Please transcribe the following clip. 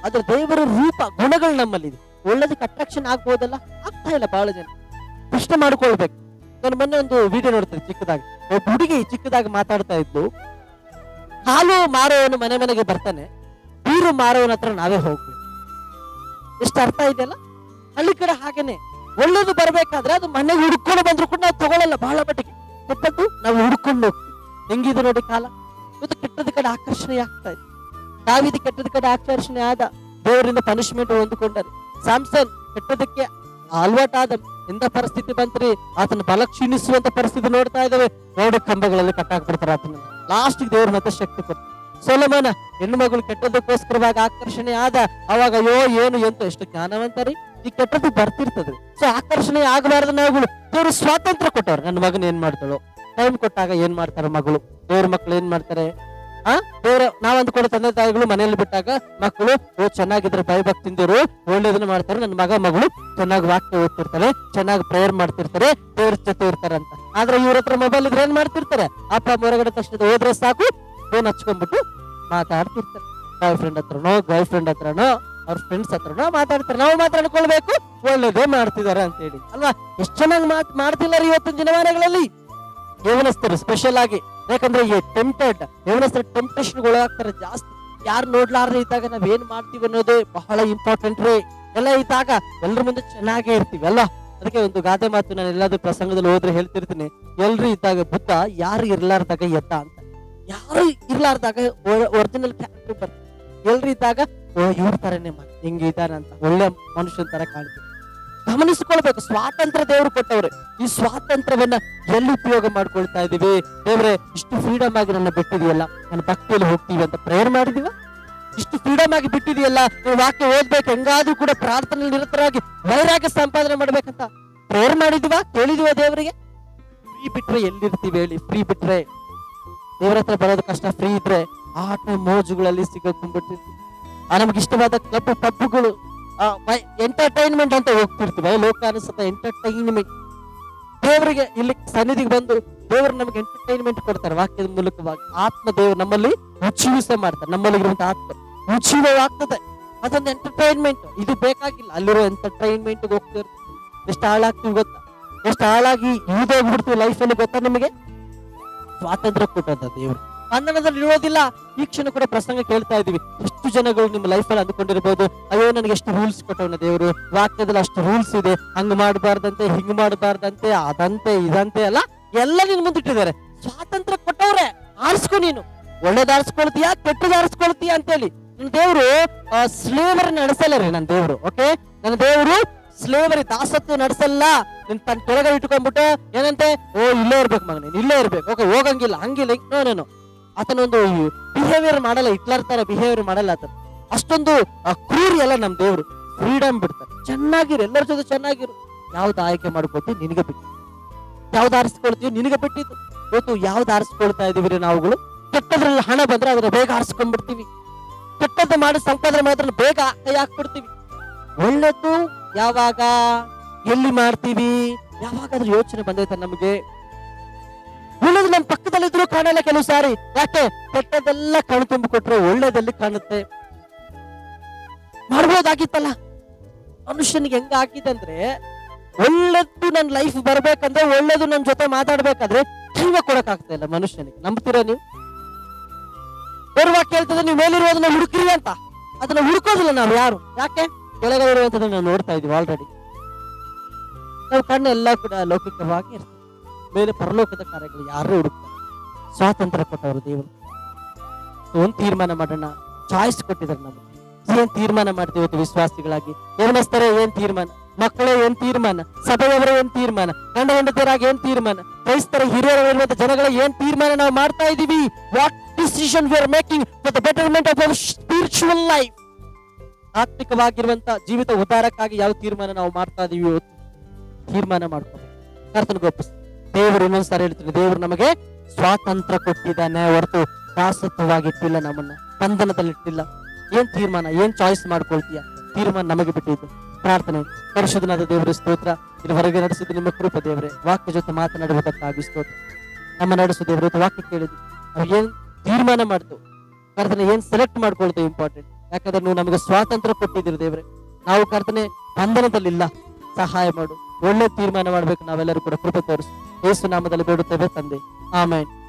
ಅದ್ರ ದೇವರ ರೂಪ ಗುಣಗಳು ನಮ್ಮಲ್ಲಿದೆ. ಒಳ್ಳೇದಕ್ಕೆ ಅಟ್ರಾಕ್ಷನ್ ಆಗ್ಬೋದಲ್ಲ, ಆಗ್ತಾ ಇಲ್ಲ. ಬಹಳ ಜನ ಪ್ರಶ್ನೆ ಮಾಡ್ಕೊಳ್ಬೇಕು. ನಾನು ಮೊನ್ನೆ ಒಂದು ವಿಡಿಯೋ ನೋಡ್ತೇನೆ ಚಿಕ್ಕದಾಗಿ, ಒಬ್ಬ ಹುಡುಗಿ ಚಿಕ್ಕದಾಗಿ ಮಾತಾಡ್ತಾ ಇದ್ದು, ಹಾಲು ಮಾರೋವನು ಮನೆ ಮನೆಗೆ ಬರ್ತಾನೆ, ಬೀರು ಮಾರೋವನ ಹತ್ರ ನಾವೇ ಹೋಗ್ಬೇಕು. ಎಷ್ಟು ಅರ್ಥ ಇದೆಯಲ್ಲ? ಹಳ್ಳಿ ಕಡೆ ಹಾಗೇನೆ, ಒಳ್ಳೇದು ಬರ್ಬೇಕಾದ್ರೆ ಅದು ಮನೆಗೆ ಹುಡ್ಕೊಂಡು ಬಂದ್ರು ಕೂಡ ನಾವು ತಗೊಳ್ಳಲ್ಲ. ಬಹಳ ಮಟ್ಟಿಗೆ ಕೆಟ್ಟದ್ದು ನಾವು ಹುಡ್ಕೊಂಡು ಹೋಗ್ತೀವಿ. ಹೆಂಗಿದೆ ನೋಡಿ ಕಾಲ. ಇವತ್ತು ಕೆಟ್ಟದ ಕಡೆ ಆಕರ್ಷಣೆ ಆಗ್ತಾ ಇದೆ. ದಾವೀದ ಕೆಟ್ಟದ ಕಡೆ ಆಕರ್ಷಣೆ ಆದ, ದೇವರಿಂದ ಪನಿಷ್ಮೆಂಟ್ ಹೊಂದಿಕೊಂಡರು. ಸ್ಯಾಮ್ಸನ್ ಕೆಟ್ಟದಕ್ಕೆ ಅಲವಾಟಾದ, ಎಂತ ಪರಿಸ್ಥಿತಿ ಬಂತ್ರಿ, ಆತನ ಬಲ ಕ್ಷೀಣಿಸುವಂತ ಪರಿಸ್ಥಿತಿ ನೋಡ್ತಾ ಇದ್ದಾವೆ. ನೋಡು ಕಂಬಗಳಲ್ಲಿ ಕಟ್ಟಾಕ್ಬಿಡ್ತಾರೆ ಆತನ. ಲಾಸ್ಟ್ ದೇವ್ರ ಮತ್ತೆ ಶಕ್ತಿ ಕೊಡ್ತಾರೆ. ಸೊಲೊಮೋನ ಹೆಣ್ಣು ಮಗಳು ಕೆಟ್ಟದಕ್ಕೋಸ್ಕರವಾಗಿ ಆಕರ್ಷಣೆ ಆದ, ಅವಾಗ ಅಯ್ಯೋ ಏನು ಎಂತ ಎಷ್ಟು ಜ್ಞಾನವಂತರಿ, ಈ ಕೆಟ್ಟದ್ದು ಬರ್ತಿರ್ತದೆ. ಸೊ ಆಕರ್ಷಣೆ ಆಗಬಾರ್ದು. ನಾವುಗಳು ದೇವ್ರು ಸ್ವಾತಂತ್ರ್ಯ ಕೊಟ್ಟವ್ರು. ನನ್ನ ಮಗನ ಏನ್ ಮಾಡ್ತಾಳೋ, ಟೈಮ್ ಕೊಟ್ಟಾಗ ಏನ್ ಮಾಡ್ತಾರೆ ಮಗಳು, ದೇವ್ರ ಮಕ್ಳು ಏನ್ ಮಾಡ್ತಾರೆ, ದೇವ್ರ ನಾವ್ ಅಂದ್ಕೊಂಡ ತಂದೆ ತಾಯಿಗಳು ಮನೆಯಲ್ಲಿ ಬಿಟ್ಟಾಗ ಮಕ್ಕಳು ಚೆನ್ನಾಗಿದ್ರೆ ಭಯಭಕ್ತಿಂದಿರು, ಒಳ್ಳೇದನ್ನ ಮಾಡ್ತಾರೆ. ನನ್ನ ಮಗ ಮಗಳು ಚೆನ್ನಾಗಿ ವಾಕ್ಯ ಓದ್ತಿರ್ತಾರೆ, ಚೆನ್ನಾಗಿ ಪ್ರೇಯರ್ ಮಾಡ್ತಿರ್ತಾರೆ, ದೇವ್ರ ಜೊತೆ ಇರ್ತಾರೆ ಅಂತ. ಆದ್ರೆ ಇವ್ರ ಹತ್ರ ಮೊಬೈಲ್ ಇದ್ರೆ ಏನ್ ಮಾಡ್ತಿರ್ತಾರೆ, ಅಪ್ಪ ಹೊರಗಡೆ ತಕ್ಷಣ ಹೋದ್ರೆ ಸಾಕು phone ಹಚ್ಕೊಂಡ್ಬಿಟ್ಟು ಮಾತಾಡ್ತಿರ್ತಾರೆ. Boy friend ಹತ್ರನೋ girl friend ಹತ್ರನೋ ಅವ್ರ ಫ್ರೆಂಡ್ಸ್ ಹತ್ರನೋ ಮಾತಾಡ್ತಾರೆ. ನಾವು ಮಾತಾಡ್ಕೊಳ್ಬೇಕು, ಒಳ್ಳೇದೇ ಮಾಡ್ತಿದಾರೆ ಅಂತ ಹೇಳಿ ಅಲ್ವಾ? ಎಷ್ಟು ಚೆನ್ನಾಗಿ ಮಾಡ್ತಿಲ್ಲ ಇವತ್ತಿನ ದಿನಮಾನಗಳಲ್ಲಿ ಯೌವನಸ್ಥರು ಸ್ಪೆಷಲ್ ಆಗಿ. ಯಾಕಂದ್ರೆ ಈ ಟೆಂಪ್ಟೆಡ್ ಯೌವನಸ್ಥರು ಟೆಂಪ್ಟೇಷನ್ ಒಳಗಾಗ್ತಾರೆ ಜಾಸ್ತಿ. ಯಾರು ನೋಡ್ಲಾರ್ದೆ ಇದ್ದಾಗ ನಾವ್ ಏನ್ ಮಾಡ್ತೀವಿ ಅನ್ನೋದೇ ಬಹಳ ಇಂಪಾರ್ಟೆಂಟ್ ರೀ. ಎಲ್ಲ ಇದ್ದಾಗ ಎಲ್ರ ಮುಂದೆ ಚೆನ್ನಾಗೇ ಇರ್ತೀವಿ ಅಲ್ಲ. ಅದಕ್ಕೆ ಒಂದು ಗಾದೆ ಮಾತು ನಾನು ಎಲ್ಲಾದ್ರೂ ಪ್ರಸಂಗದಲ್ಲಿ ಹೋದ್ರೆ ಹೇಳ್ತಿರ್ತೀನಿ, ಎಲ್ರು ಇದ್ದಾಗ ಬುದ್ಧ, ಯಾರು ಇರ್ಲಾರ್ದಾಗ ಎತ್ತ ಅಂತ. ಯಾರು ಇರ್ಲಾರ್ದಾಗ ಒರಿಜಿನಲ್ ಕ್ಯಾರೆಕ್ಟರ್ ಬರ್ತದೆ. ಎಲ್ರು ಇದ್ದಾಗ ಇವ್ರ ತರನೇ ಹಿಂಗ ಇದ್ದಾನೆ ಅಂತ ಒಳ್ಳೆ ಮನುಷ್ಯನ ತರ ಕಾಣ್ತೀವಿ. ಗಮನಿಸಿಕೊಳ್ಬೇಕು. ಸ್ವಾತಂತ್ರ್ಯ ದೇವರು ಕೊಟ್ಟವ್ರೆ. ಈ ಸ್ವಾತಂತ್ರ್ಯವನ್ನ ಎಲ್ಲಿ ಉಪಯೋಗ ಮಾಡ್ಕೊಳ್ತಾ ಇದೀವಿ? ದೇವ್ರೆ, ಇಷ್ಟು ಫ್ರೀಡಮ್ ಆಗಿ ನನ್ನ ಬಿಟ್ಟಿದೆಯಲ್ಲ, ನನ್ನ ಭಕ್ತಿಯಲ್ಲಿ ಹೋಗ್ತೀವಿ ಅಂತ ಪ್ರೇಯರ್ ಮಾಡಿದೀವ? ಇಷ್ಟು ಫ್ರೀಡಮ್ ಆಗಿ ಬಿಟ್ಟಿದೆಯಲ್ಲ, ನೀವು ವಾಕ್ಯ ಓದ್ಬೇಕು, ಹೆಂಗಾದ್ರೂ ಕೂಡ ಪ್ರಾರ್ಥನೆ ನಿರತರಾಗಿ ವೈರಾಗ್ಯ ಸಂಪಾದನೆ ಮಾಡ್ಬೇಕಂತ ಪ್ರೇಯರ್ ಮಾಡಿದೀವ? ಕೇಳಿದೀವ ದೇವರಿಗೆ? ಫ್ರೀ ಬಿಟ್ರೆ ಎಲ್ಲಿರ್ತೀವಿ ಹೇಳಿ? ಫ್ರೀ ಬಿಟ್ರೆ ದೇವರ ಹತ್ರ ಬರೋದು ಕಷ್ಟ. ಫ್ರೀ ಇದ್ರೆ ಆಟ ಮೋಜುಗಳಲ್ಲಿ ಸಿಗಕೊಂಡ್ಬಿಟ್ಟಿರ್ತೀವಿ. ನಮ್ಗೆ ಇಷ್ಟವಾದ ಕ್ಲಬ್ ಪಬ್ಗಳು, ಎಂಟರ್ಟೈನ್ಮೆಂಟ್ ಅಂತ ಹೋಗ್ತಿರ್ತೀವಿ. ಲೋಕಾನುಸೃತ ಎಂಟರ್ಟೈನ್ಮೆಂಟ್. ದೇವರಿಗೆ ಇಲ್ಲಿ ಸನ್ನಿಧಿಗೆ ಬಂದು ದೇವರು ನಮ್ಗೆ ಎಂಟರ್ಟೈನ್ಮೆಂಟ್ ಕೊಡ್ತಾರೆ ವಾಕ್ಯದ ಮೂಲಕವಾಗಿ. ಆತ್ಮ ದೇವರು ನಮ್ಮಲ್ಲಿ ಉಜ್ಜೀವಿಸ ಮಾಡ್ತಾರೆ. ನಮ್ಮಲ್ಲಿ ಇರುವಂತಹ ಆತ್ಮ ಉಜ್ಜೀವವಾಗ್ತದೆ. ಅದೊಂದು ಎಂಟರ್ಟೈನ್ಮೆಂಟ್. ಇದು ಬೇಕಾಗಿಲ್ಲ. ಅಲ್ಲಿರೋ ಎಂಟರ್ಟೈನ್ಮೆಂಟ್ ಹೋಗ್ತಿರ್ತೀವಿ. ಎಷ್ಟು ಹಾಳಾಗ್ತೀವಿ ಗೊತ್ತಾ? ಎಷ್ಟು ಹಾಳಾಗಿ ಇಳಿದೋಗ್ಬಿಡ್ತೀವಿ ಲೈಫಲ್ಲಿ ಗೊತ್ತಾ ನಿಮಗೆ? ಸ್ವಾತಂತ್ರ್ಯ ಕೊಟ್ಟಂತ ದೇವರು ಬಂಧನದಲ್ಲಿ ಇರೋದಿಲ್ಲ. ಈ ಕ್ಷಣ ಕೂಡ ಪ್ರಸಂಗ ಕೇಳ್ತಾ ಇದೀವಿ. ಎಷ್ಟು ಜನಗಳು ನಿಮ್ಮ ಲೈಫ್ ಅಲ್ಲಿ ಅಂದ್ಕೊಂಡಿರ್ಬೋದು, ಅಯ್ಯೋ ನನಗೆ ಎಷ್ಟು ರೂಲ್ಸ್ ಕೊಟ್ಟವನ ದೇವರು, ವಾಕ್ಯದಲ್ಲಿ ಅಷ್ಟು ರೂಲ್ಸ್ ಇದೆ, ಹಂಗ್ ಮಾಡಬಾರ್ದಂತೆ, ಹಿಂಗ್ ಮಾಡಬಾರ್ದಂತೆ, ಅದಂತೆ ಇದಂತೆ ಅಲ್ಲ, ಎಲ್ಲ ನಿನ್ ಮುಂದಿಟ್ಟಿದ್ದಾರೆ. ಸ್ವಾತಂತ್ರ್ಯ ಕೊಟ್ಟವ್ರೆ, ಆರಿಸ್ಕೊ. ನೀನು ಒಳ್ಳೇದ್ ಆರಿಸ್ಕೊಳ್ತೀಯಾ, ಕೆಟ್ಟದ್ ಆರಿಸ್ಕೊಳ್ತೀಯಾ ಅಂತೇಳಿ. ನನ್ನ ದೇವರು ಸ್ಲೇವರಿ ನಡೆಸಲ್ಲ ರೀ. ನನ್ನ ದೇವರು ಓಕೆ, ನನ್ನ ದೇವರು ಸ್ಲೇವರಿ ದಾಸತ್ವ ನಡೆಸಲ್ಲ. ನಿನ್ ತನ್ನ ಕೆಳಗಡೆ ಇಟ್ಕೊಂಡ್ಬಿಟ್ಟು ಏನಂತೆ, ಇಲ್ಲೇ ಇರ್ಬೇಕು ಮಗ, ನೀನ್ ಇಲ್ಲೇ ಇರ್ಬೇಕು, ಓಕೆ, ಹೋಗಂಗಿಲ್ಲ, ಹಂಗಿಲ್ಲ, ನಾನು ಆತನೊಂದು ಬಿಹೇವಿಯರ್ ಮಾಡಲ್ಲ. ಹಿಟ್ಲರ್ ತರ ಬಿಹೇವಿಯರ್ ಮಾಡಲ್ಲ ಆತನ. ಅಷ್ಟೊಂದು ಕ್ರೂರಿ ಅಲ್ಲ ನಮ್ ದೇವ್ರು. ಫ್ರೀಡಮ್ ಬಿಡ್ತಾರೆ. ಚೆನ್ನಾಗಿರು, ಎಲ್ಲರ ಜೊತೆ ಚೆನ್ನಾಗಿರು. ಯಾವ್ದು ಆಯ್ಕೆ ಮಾಡ್ಕೊಳ್ತೀವಿ ನಿನಗೆ ಬಿಟ್ಟು, ಯಾವ್ದು ಆರಿಸ್ಕೊಳ್ತೀವಿ ನಿನಗೆ ಬಿಟ್ಟಿದ್ದು. ಇವತ್ತು ಯಾವ್ದು ಆರಿಸ್ಕೊಳ್ತಾ ಇದೀವಿ ನಾವುಗಳು? ಕೆಟ್ಟದ್ರಲ್ಲಿ ಹಣ ಬಂದ್ರೆ ಅದನ್ನ ಬೇಗ ಆರಿಸ್ಕೊಂಡ್ಬಿಡ್ತೀವಿ. ಕೆಟ್ಟದ್ದು ಮಾಡಿ ಸಂಪಾದನೆ ಮಾಡಿದ್ರೆ ಬೇಗ ಕೈ ಹಾಕ್ಬಿಡ್ತೀವಿ. ಒಳ್ಳೇದು ಯಾವಾಗ ಎಲ್ಲಿ ಮಾಡ್ತೀವಿ? ಯಾವಾಗಾದ್ರೂ ಯೋಚನೆ ಬಂದೈತ ನಮ್ಗೆ? ಒಳ್ಳೇದು ನಮ್ಮ ಪಕ್ಕದಲ್ಲಿದ್ರು ಕಾಣಲ್ಲ ಕೆಲವು ಸಾರಿ. ಯಾಕೆ? ಕೆಟ್ಟದೆಲ್ಲ ಕಣ್ ತುಂಬಿಕೊಟ್ರೆ ಒಳ್ಳೇದಲ್ಲಿ ಕಾಣುತ್ತೆ. ಮಾಡ್ಬೋದಾಗಿತ್ತಲ್ಲ. ಮನುಷ್ಯನಿಗೆ ಹೆಂಗ ಆಗಿದೆ ಅಂದ್ರೆ, ಒಳ್ಳೇದು ನನ್ ಲೈಫ್ ಬರ್ಬೇಕಂದ್ರೆ, ಒಳ್ಳೇದು ನನ್ ಜೊತೆ ಮಾತಾಡ್ಬೇಕಾದ್ರೆ ಜೀವ ಕೊಡಕ್ ಆಗ್ತಾ ಇಲ್ಲ ಮನುಷ್ಯನಿಗೆ. ನಂಬ್ತೀರಾ ನೀವು? ಬೇರೆ ವಾಕ್ಯ ಹೇಳ್ತದೆ, ನೀವು ಮೇಲಿರುವುದನ್ನ ಹುಡುಕ್ರಿ ಅಂತ. ಅದನ್ನ ಹುಡುಕೋದಿಲ್ಲ ನಾವು ಯಾರು. ಯಾಕೆ? ಕೆಳಗಡೆ ಇರುವಂತದನ್ನ ನಾವು ನೋಡ್ತಾ ಇದೀವಿ ಆಲ್ರೆಡಿ. ನಾವು ಕಣ್ಣು ಎಲ್ಲ ಕೂಡ ಲೌಕಿಕವಾಗಿ ಇರ್ತದೆ. ಮೇಲೆ ಪರಲೋಕದ ಕಾರ್ಯಗಳು ಯಾರು ಹುಡುಕ್ತಾರೆ? ಸ್ವಾತಂತ್ರ್ಯ ಕೊಟ್ಟವರು ದೇವರು. ಒಂದ್ ತೀರ್ಮಾನ ಮಾಡೋಣ. ಚಾಯ್ಸ್ ಕೊಟ್ಟಿದ್ದಾರೆ ನಮಗೆ. ಏನ್ ತೀರ್ಮಾನ ಮಾಡ್ತೀವಿ ಇವತ್ತು ವಿಶ್ವಾಸಿಗಳಾಗಿ? ಯೌವನಸ್ಥರೇ ಏನ್ ತೀರ್ಮಾನ? ಮಕ್ಕಳೇ ಏನ್ ತೀರ್ಮಾನ? ಸಭೆಯವರೇ ಏನ್ ತೀರ್ಮಾನ? ಗಂಡ ಹೆಂಡತಿಯರಾಗಿ ಏನ್ ತೀರ್ಮಾನ? ಕ್ರೈಸ್ತರ ಹಿರಿಯರಿರುವಂತ ಜನಗಳ ಏನ್ ತೀರ್ಮಾನ ನಾವು ಮಾಡ್ತಾ ಇದೀವಿ? What decision we are making for the betterment of our spiritual life? ಆತ್ಮಿಕವಾಗಿರುವಂತ ಜೀವಿತ ಉದ್ಧಾರಕ್ಕಾಗಿ ಯಾವ ತೀರ್ಮಾನ ನಾವು ಮಾಡ್ತಾ ಇದೀವಿ ಇವತ್ತು? ತೀರ್ಮಾನ ಮಾಡ್ಕೋಬೇಕು. ಕರ್ತನಿಗೊಪ್ಪಿಸಿ. ದೇವರು ಇನ್ನೊಂದ್ಸಾರಿ ಹೇಳ್ತೀನಿ, ದೇವರು ನಮಗೆ ಸ್ವಾತಂತ್ರ್ಯ ಕೊಟ್ಟಿದ್ದಾನೆ ಹೊರತು ದಾಸತ್ವವಾಗಿಟ್ಟಿಲ್ಲ, ನಮ್ಮನ್ನ ಬಂಧನದಲ್ಲಿಟ್ಟಿಲ್ಲ. ಏನ್ ತೀರ್ಮಾನ, ಏನ್ ಚಾಯ್ಸ್ ಮಾಡ್ಕೊಳ್ತೀಯ? ತೀರ್ಮಾನ ನಮಗೆ ಬಿಟ್ಟಿದ್ದು. ಪ್ರಾರ್ಥನೆ. ಪರಿಶುದ್ಧನಾದ ದೇವರ ಸ್ತೋತ್ರ. ಇದುವರೆಗೆ ನಡೆಸಿದ್ದು ನಿಮ್ಮ ಕೃಪ ದೇವರೇ. ವಾಕ್ಯ ಜೊತೆ ಮಾತನಾಡುವುದಕ್ಕಾಗಿ ಸ್ತೋತ್ರ. ನಮ್ಮ ನಡೆಸು ದೇವರ ವಾಕ್ಯ ಕೇಳಿದ್ವಿ, ನಾವು ಏನ್ ತೀರ್ಮಾನ ಮಾಡ್ತು ಕರ್ತನೆ, ಏನ್ ಸೆಲೆಕ್ಟ್ ಮಾಡ್ಕೊಳ್ತೇವೆ ಇಂಪಾರ್ಟೆಂಟ್. ಯಾಕಂದ್ರೆ ನೀವು ನಮಗೆ ಸ್ವಾತಂತ್ರ್ಯ ಕೊಟ್ಟಿದ್ದೀರಿ ದೇವ್ರೆ. ನಾವು ಕರ್ತನೆ ಬಂಧನದಲ್ಲಿಲ್ಲ, ಸಹಾಯ ಮಾಡು. ಒಳ್ಳೆ ತೀರ್ಮಾನ ಮಾಡ್ಬೇಕು ನಾವೆಲ್ಲರೂ ಕೂಡ, ಕೃಪೆ ತೋರಿಸು. ಯೇಸು ನಾಮದಲ್ಲಿ ಬೇಡುತ್ತೇವೆ ತಂದೆ, ಆಮೆನ್.